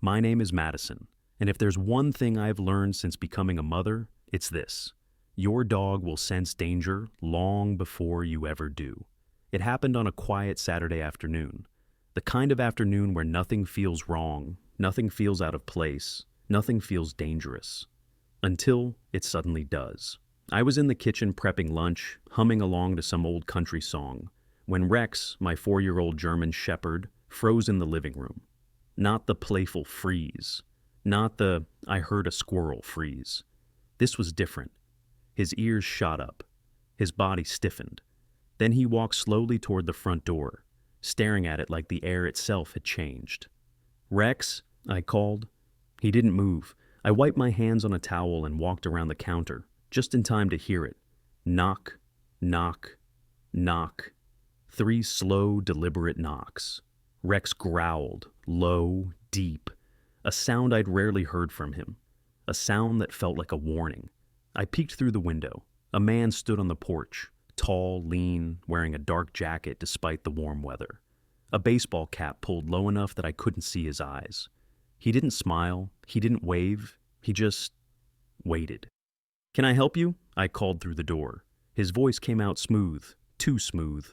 My name is Madison, and if there's one thing I've learned since becoming a mother, it's this. Your dog will sense danger long before you ever do. It happened on a quiet Saturday afternoon. The kind of afternoon where nothing feels wrong, nothing feels out of place, nothing feels dangerous. Until it suddenly does. I was in the kitchen prepping lunch, humming along to some old country song, when Rex, my 4-year-old German shepherd, froze in the living room. Not the playful freeze. Not the I heard a squirrel freeze. This was different. His ears shot up. His body stiffened. Then he walked slowly toward the front door, staring at it like the air itself had changed. "Rex," I called. He didn't move. I wiped my hands on a towel and walked around the counter, just in time to hear it. Knock, knock, knock. 3 slow, deliberate knocks. Rex growled, low, deep, a sound I'd rarely heard from him, a sound that felt like a warning. I peeked through the window. A man stood on the porch, tall, lean, wearing a dark jacket despite the warm weather. A baseball cap pulled low enough that I couldn't see his eyes. He didn't smile, he didn't wave, he just waited. "Can I help you?" I called through the door. His voice came out smooth, too smooth.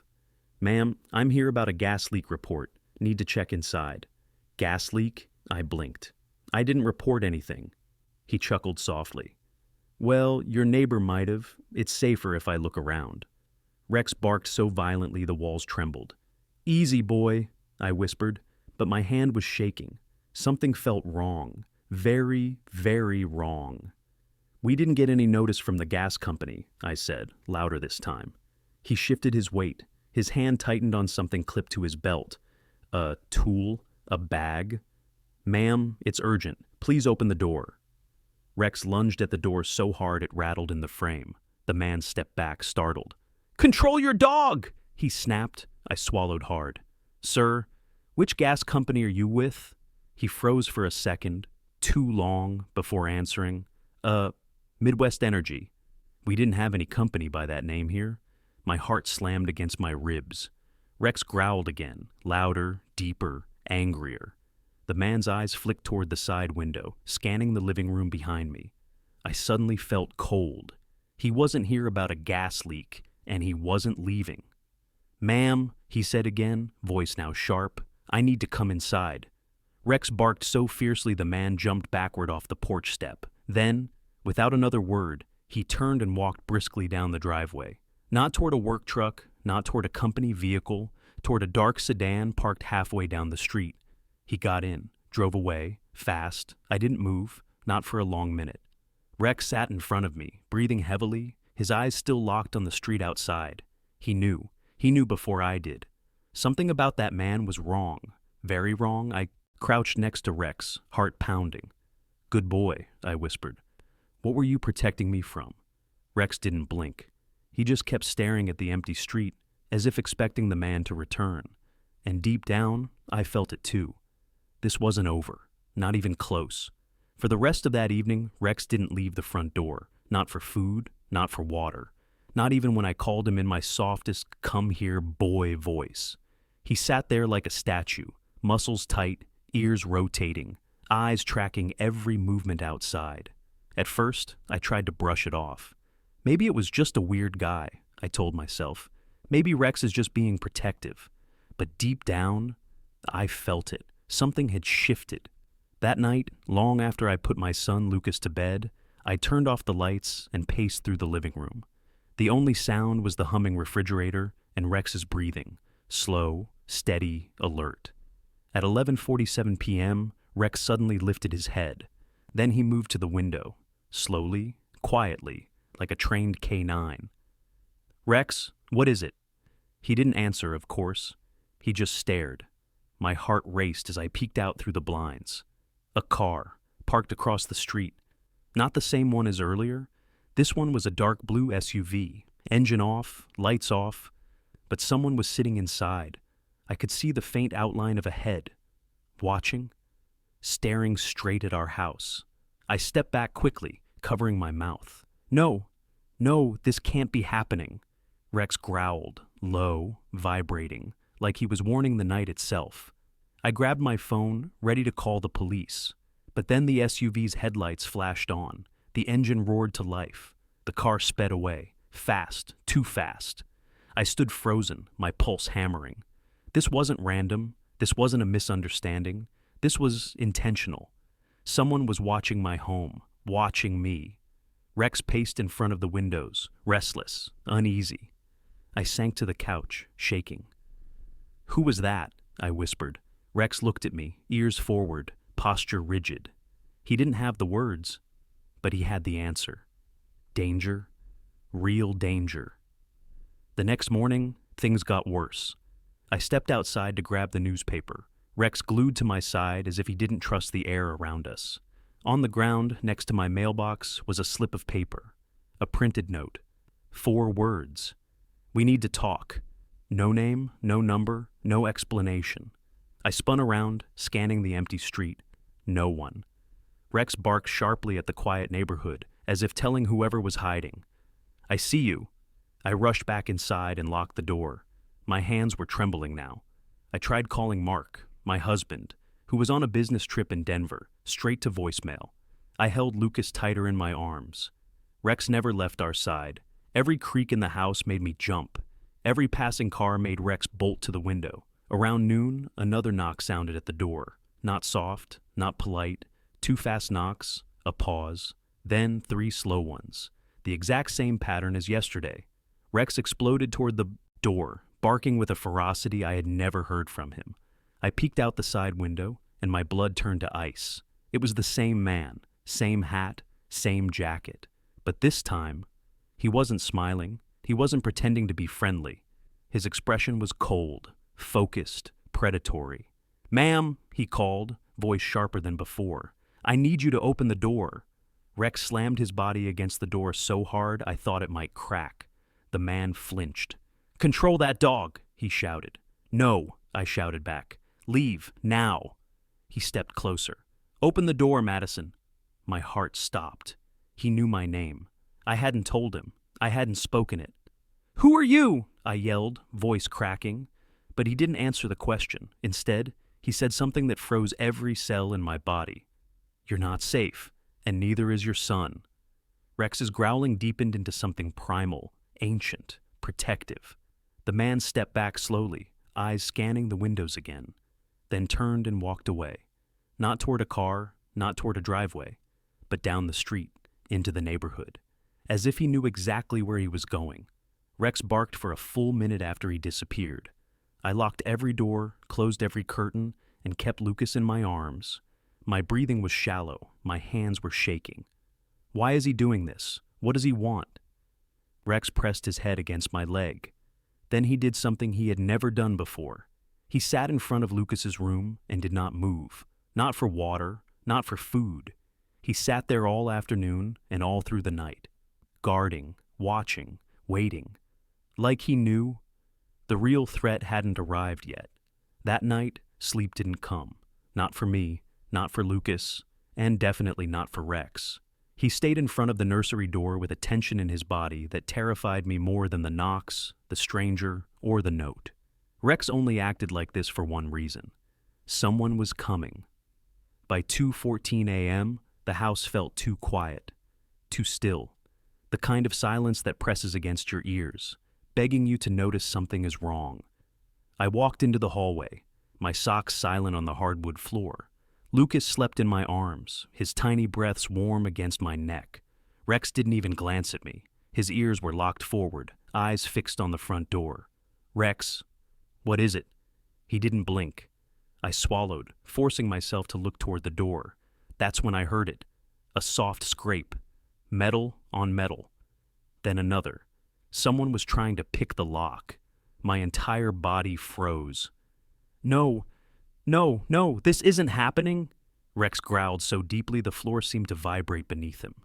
"Ma'am, I'm here about a gas leak report. Need to check inside." "Gas leak?" I blinked. "I didn't report anything." He chuckled softly. "Well, your neighbor might have. It's safer if I look around." Rex barked so violently the walls trembled. "Easy, boy," I whispered, but my hand was shaking. Something felt wrong. Very, very wrong. "We didn't get any notice from the gas company," I said, louder this time. He shifted his weight. His hand tightened on something clipped to his belt. A tool? A bag? "Ma'am, it's urgent. Please open the door." Rex lunged at the door so hard it rattled in the frame. The man stepped back, startled. "Control your dog!" he snapped. I swallowed hard. "Sir, which gas company are you with?" He froze for a second, too long, before answering. Midwest Energy." We didn't have any company by that name here. My heart slammed against my ribs. Rex growled again, louder, deeper, angrier. The man's eyes flicked toward the side window, scanning the living room behind me. I suddenly felt cold. He wasn't here about a gas leak, and he wasn't leaving. "Ma'am," he said again, voice now sharp, "I need to come inside." Rex barked so fiercely the man jumped backward off the porch step. Then, without another word, he turned and walked briskly down the driveway. Not toward a work truck, not toward a company vehicle, toward a dark sedan parked halfway down the street. He got in, drove away, fast. I didn't move, not for a long minute. Rex sat in front of me, breathing heavily, his eyes still locked on the street outside. He knew before I did. Something about that man was wrong, very wrong. I crouched next to Rex, heart pounding. "Good boy," I whispered. "What were you protecting me from?" Rex didn't blink. He just kept staring at the empty street, as if expecting the man to return. And deep down, I felt it too. This wasn't over, not even close. For the rest of that evening, Rex didn't leave the front door, not for food, not for water, not even when I called him in my softest, "come here, boy" voice. He sat there like a statue, muscles tight, ears rotating, eyes tracking every movement outside. At first, I tried to brush it off. Maybe it was just a weird guy, I told myself. Maybe Rex is just being protective. But deep down, I felt it. Something had shifted. That night, long after I put my son Lucas to bed, I turned off the lights and paced through the living room. The only sound was the humming refrigerator and Rex's breathing, slow, steady, alert. At 11:47 p.m., Rex suddenly lifted his head. Then he moved to the window, slowly, quietly, like a trained K9. "Rex, what is it?" He didn't answer, of course. He just stared. My heart raced as I peeked out through the blinds. A car, parked across the street. Not the same one as earlier. This one was a dark blue SUV, engine off, lights off. But someone was sitting inside. I could see the faint outline of a head. Watching, staring straight at our house. I stepped back quickly, covering my mouth. No, this can't be happening." Rex growled, low, vibrating, like he was warning the night itself. I grabbed my phone, ready to call the police. But then the SUV's headlights flashed on. The engine roared to life. The car sped away. Fast, too fast. I stood frozen, my pulse hammering. This wasn't random. This wasn't a misunderstanding. This was intentional. Someone was watching my home, watching me. Rex paced in front of the windows, restless, uneasy. I sank to the couch, shaking. "Who was that?" I whispered. Rex looked at me, ears forward, posture rigid. He didn't have the words, but he had the answer. Danger. Real danger. The next morning, things got worse. I stepped outside to grab the newspaper, Rex glued to my side as if he didn't trust the air around us. On the ground, next to my mailbox, was a slip of paper, a printed note. 4 words. "We need to talk." No name, no number, no explanation. I spun around, scanning the empty street. No one. Rex barked sharply at the quiet neighborhood, as if telling whoever was hiding. "I see you." I rushed back inside and locked the door. My hands were trembling now. I tried calling Mark, my husband, who was on a business trip in Denver, straight to voicemail. I held Lucas tighter in my arms. Rex never left our side. Every creak in the house made me jump. Every passing car made Rex bolt to the window. Around noon, another knock sounded at the door. Not soft, not polite. 2 fast knocks, a pause, then 3 slow ones. The exact same pattern as yesterday. Rex exploded toward the door, barking with a ferocity I had never heard from him. I peeked out the side window, and my blood turned to ice. It was the same man, same hat, same jacket. But this time, he wasn't smiling. He wasn't pretending to be friendly. His expression was cold, focused, predatory. "Ma'am," he called, voice sharper than before. "I need you to open the door." Rex slammed his body against the door so hard I thought it might crack. The man flinched. "Control that dog," he shouted. "No," I shouted back. "Leave, now." He stepped closer. "Open the door, Madison." My heart stopped. He knew my name. I hadn't told him. I hadn't spoken it. "Who are you?" I yelled, voice cracking. But he didn't answer the question. Instead, he said something that froze every cell in my body. "You're not safe, and neither is your son." Rex's growling deepened into something primal, ancient, protective. The man stepped back slowly, eyes scanning the windows again, then turned and walked away. Not toward a car, not toward a driveway, but down the street, into the neighborhood, as if he knew exactly where he was going. Rex barked for a full minute after he disappeared. I locked every door, closed every curtain, and kept Lucas in my arms. My breathing was shallow, my hands were shaking. Why is he doing this? What does he want? Rex pressed his head against my leg. Then he did something he had never done before. He sat in front of Lucas's room and did not move. Not for water, not for food. He sat there all afternoon and all through the night, guarding, watching, waiting. Like he knew, the real threat hadn't arrived yet. That night, sleep didn't come. Not for me, not for Lucas, and definitely not for Rex. He stayed in front of the nursery door with a tension in his body that terrified me more than the knocks, the stranger, or the note. Rex only acted like this for one reason. Someone was coming. By 2:14 a.m., the house felt too quiet, too still, the kind of silence that presses against your ears, begging you to notice something is wrong. I walked into the hallway, my socks silent on the hardwood floor. Lucas slept in my arms, his tiny breaths warm against my neck. Rex didn't even glance at me. His ears were locked forward, eyes fixed on the front door. "Rex, what is it?" He didn't blink. I swallowed, forcing myself to look toward the door. That's when I heard it. A soft scrape. Metal on metal. Then another. Someone was trying to pick the lock. My entire body froze. "No, no, no, this isn't happening!" Rex growled so deeply the floor seemed to vibrate beneath him.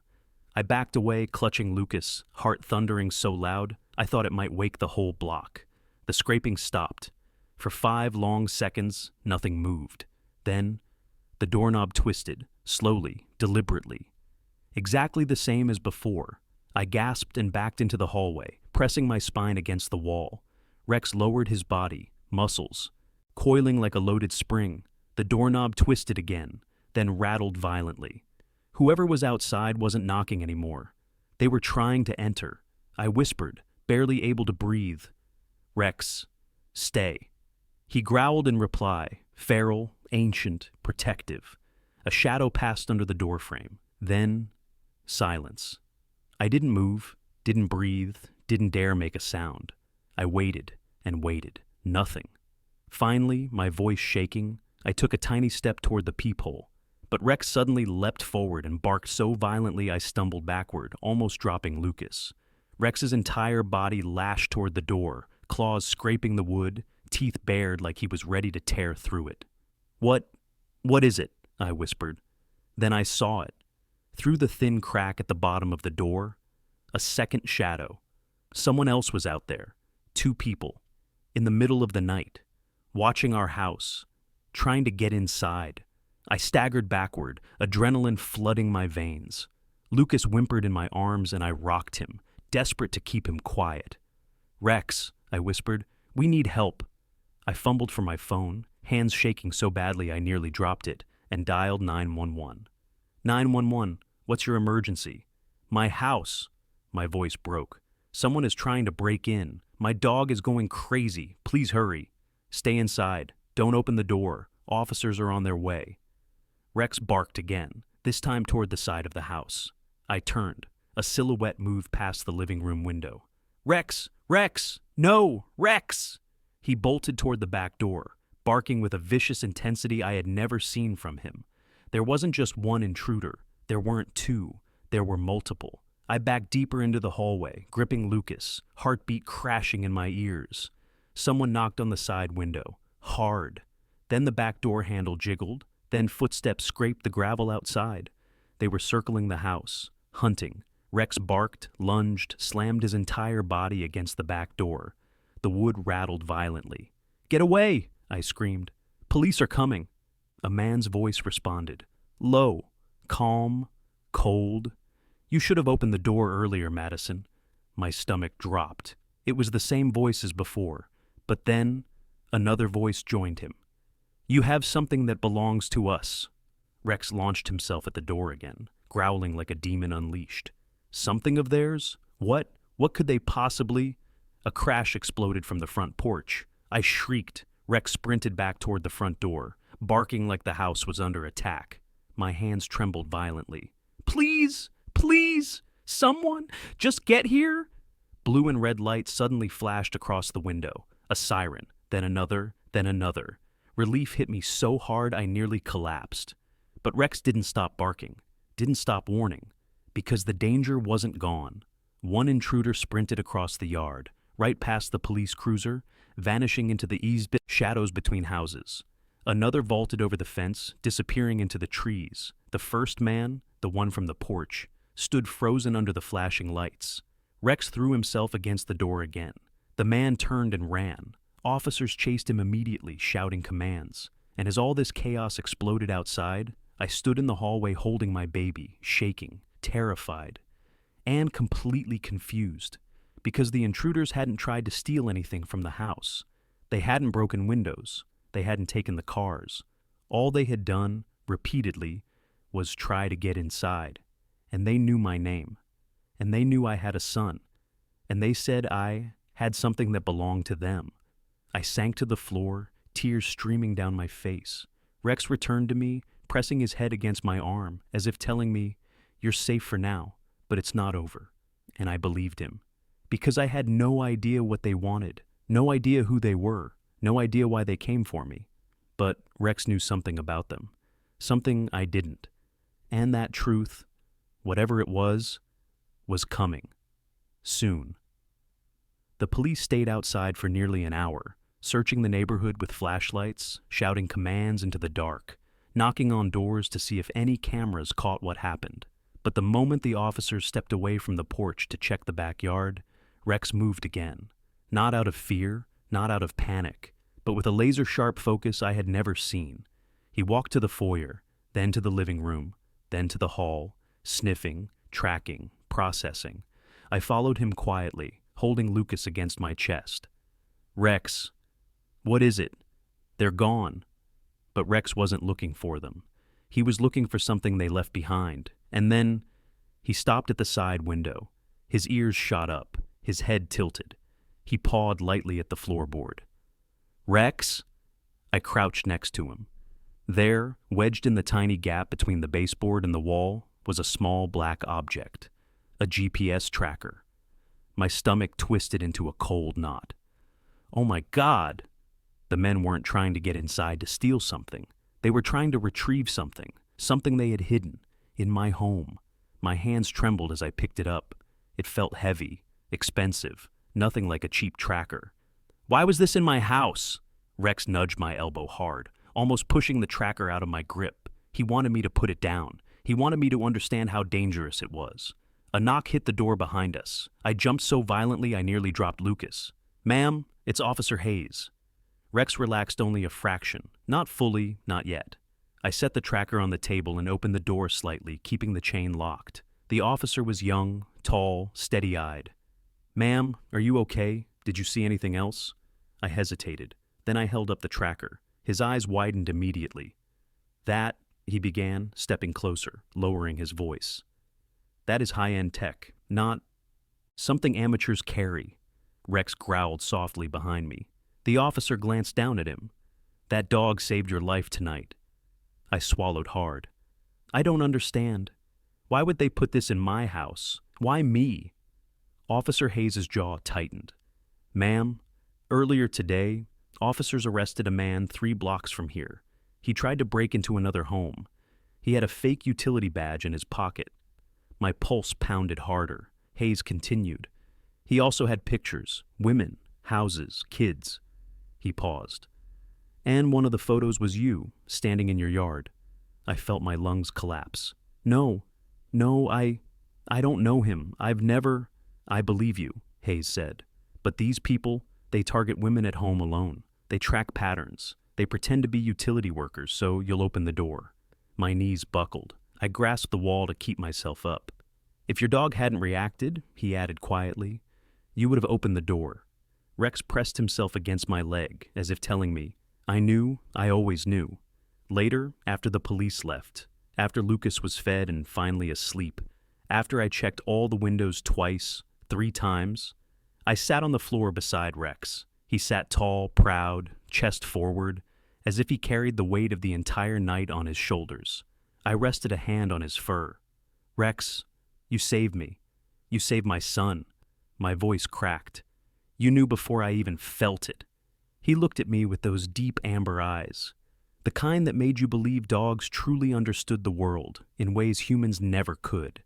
I backed away, clutching Lucas, heart thundering so loud I thought it might wake the whole block. The scraping stopped. For 5 long seconds, nothing moved. Then, the doorknob twisted, slowly, deliberately. Exactly the same as before. I gasped and backed into the hallway, pressing my spine against the wall. Rex lowered his body, muscles, coiling like a loaded spring. The doorknob twisted again, then rattled violently. Whoever was outside wasn't knocking anymore. They were trying to enter. I whispered, barely able to breathe. "Rex, stay." He growled in reply, feral, ancient, protective. A shadow passed under the doorframe. Then, silence. I didn't move, didn't breathe, didn't dare make a sound. I waited and waited. Nothing. Finally, my voice shaking, I took a tiny step toward the peephole. But Rex suddenly leapt forward and barked so violently I stumbled backward, almost dropping Lucas. Rex's entire body lashed toward the door, claws scraping the wood, teeth bared like he was ready to tear through it. What is it?" I whispered. Then I saw it. Through the thin crack at the bottom of the door, a second shadow. Someone else was out there. 2 people. In the middle of the night. Watching our house. Trying to get inside. I staggered backward, adrenaline flooding my veins. Lucas whimpered in my arms and I rocked him, desperate to keep him quiet. "Rex," I whispered, "we need help." I fumbled for my phone, hands shaking so badly I nearly dropped it, and dialed 911. 911, what's your emergency?" "My house." My voice broke. "Someone is trying to break in. My dog is going crazy. Please hurry." "Stay inside. Don't open the door. Officers are on their way." Rex barked again, this time toward the side of the house. I turned. A silhouette moved past the living room window. "Rex! Rex! No! Rex!" He bolted toward the back door, barking with a vicious intensity I had never seen from him. There wasn't just one intruder. There weren't 2. There were multiple. I backed deeper into the hallway, gripping Lucas, heartbeat crashing in my ears. Someone knocked on the side window. Hard. Then the back door handle jiggled. Then footsteps scraped the gravel outside. They were circling the house, hunting. Rex barked, lunged, slammed his entire body against the back door. The wood rattled violently. "Get away!" I screamed. "Police are coming." A man's voice responded. Low, calm, cold. "You should have opened the door earlier, Madison." My stomach dropped. It was the same voice as before. But then, another voice joined him. "You have something that belongs to us." Rex launched himself at the door again, growling like a demon unleashed. Something of theirs? What? What could they possibly? A crash exploded from the front porch. I shrieked. Rex sprinted back toward the front door, barking like the house was under attack. My hands trembled violently. "Please! Please! Someone! Just get here!" Blue and red lights suddenly flashed across the window. A siren, then another, then another. Relief hit me so hard I nearly collapsed. But Rex didn't stop barking, didn't stop warning, because the danger wasn't gone. One intruder sprinted across the yard, right past the police cruiser, vanishing into the shadows between houses. Another vaulted over the fence, disappearing into the trees. The first man, the one from the porch, stood frozen under the flashing lights. Rex threw himself against the door again. The man turned and ran. Officers chased him immediately, shouting commands. And as all this chaos exploded outside, I stood in the hallway holding my baby, shaking, terrified, and completely confused, because the intruders hadn't tried to steal anything from the house. They hadn't broken windows. They hadn't taken the cars. All they had done, repeatedly, was try to get inside. And they knew my name. And they knew I had a son. And they said I had something that belonged to them. I sank to the floor, tears streaming down my face. Rex returned to me, pressing his head against my arm, as if telling me, "You're safe for now, but it's not over." And I believed him. Because I had no idea what they wanted, no idea who they were, no idea why they came for me. But Rex knew something about them, something I didn't. And that truth, whatever it was coming. Soon. The police stayed outside for nearly an hour, searching the neighborhood with flashlights, shouting commands into the dark, knocking on doors to see if any cameras caught what happened. But the moment the officers stepped away from the porch to check the backyard, Rex moved again. Not out of fear, not out of panic, but with a laser-sharp focus I had never seen. He walked to the foyer, then to the living room, then to the hall, sniffing, tracking, processing. I followed him quietly, holding Lucas against my chest. "Rex, what is it?" "They're gone." but Rex wasn't looking for them. He was looking for something they left behind, and then he stopped at the side window. His ears shot up, his head tilted. He pawed lightly at the floorboard. "Rex?" I crouched next to him. There, wedged in the tiny gap between the baseboard and the wall, was a small black object, a GPS tracker. My stomach twisted into a cold knot. Oh my God! The men weren't trying to get inside to steal something. They were trying to retrieve something, something they had hidden, in my home. My hands trembled as I picked it up. It felt heavy, expensive, nothing like a cheap tracker. "Why was this in my house?" Rex nudged my elbow hard, almost pushing the tracker out of my grip. He wanted me to put it down. He wanted me to understand how dangerous it was. A knock hit the door behind us. I jumped so violently I nearly dropped Lucas. "Ma'am, it's Officer Hayes." Rex relaxed only a fraction. Not fully, not yet. I set the tracker on the table and opened the door slightly, keeping the chain locked. The officer was young, tall, steady-eyed. "Ma'am, are you okay? Did you see anything else?" I hesitated. Then I held up the tracker. His eyes widened immediately. "That," he began, stepping closer, lowering his voice. "That is high-end tech, not something amateurs carry." Rex growled softly behind me. The officer glanced down at him. "That dog saved your life tonight." I swallowed hard. "I don't understand. Why would they put this in my house? Why me?" Officer Hayes' jaw tightened. "Ma'am, earlier today, officers arrested a man 3 blocks from here. He tried to break into another home. He had a fake utility badge in his pocket." My pulse pounded harder. Hayes continued. "He also had pictures, women, houses, kids." He paused. "And one of the photos was you, standing in your yard." I felt my lungs collapse. No, I don't know him. I've never—" "I believe you," Hayes said. "But these people, they target women at home alone. They track patterns. They pretend to be utility workers, so you'll open the door." My knees buckled. I grasped the wall to keep myself up. "If your dog hadn't reacted," he added quietly, "you would have opened the door." Rex pressed himself against my leg, as if telling me, "I knew, I always knew." Later, after the police left, after Lucas was fed and finally asleep, after I checked all the windows twice, 3 times, I sat on the floor beside Rex. He sat tall, proud, chest forward, as if he carried the weight of the entire night on his shoulders. I rested a hand on his fur. "Rex, you saved me. You saved my son." My voice cracked. "You knew before I even felt it." He looked at me with those deep amber eyes, the kind that made you believe dogs truly understood the world in ways humans never could.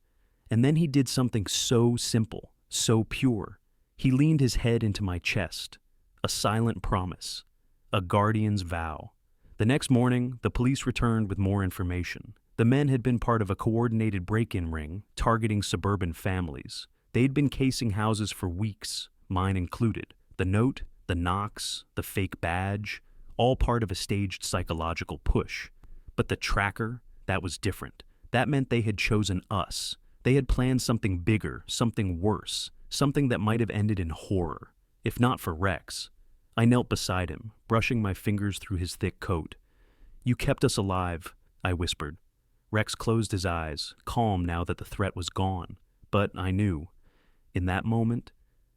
And then he did something so simple, so pure. He leaned his head into my chest, a silent promise, a guardian's vow. The next morning, the police returned with more information. The men had been part of a coordinated break-in ring targeting suburban families. They'd been casing houses for weeks, mine included. The note, the knocks, the fake badge, all part of a staged psychological push. But the tracker, that was different. That meant they had chosen us. They had planned something bigger, something worse, something that might have ended in horror, if not for Rex. I knelt beside him, brushing my fingers through his thick coat. "You kept us alive," I whispered. Rex closed his eyes, calm now that the threat was gone. But I knew. In that moment,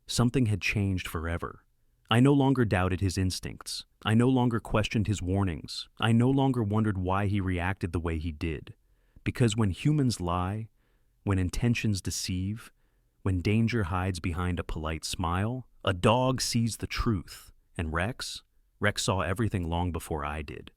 something had changed forever. I no longer doubted his instincts. I no longer questioned his warnings. I no longer wondered why he reacted the way he did. Because when humans lie, when intentions deceive, when danger hides behind a polite smile, a dog sees the truth. And Rex saw everything long before I did.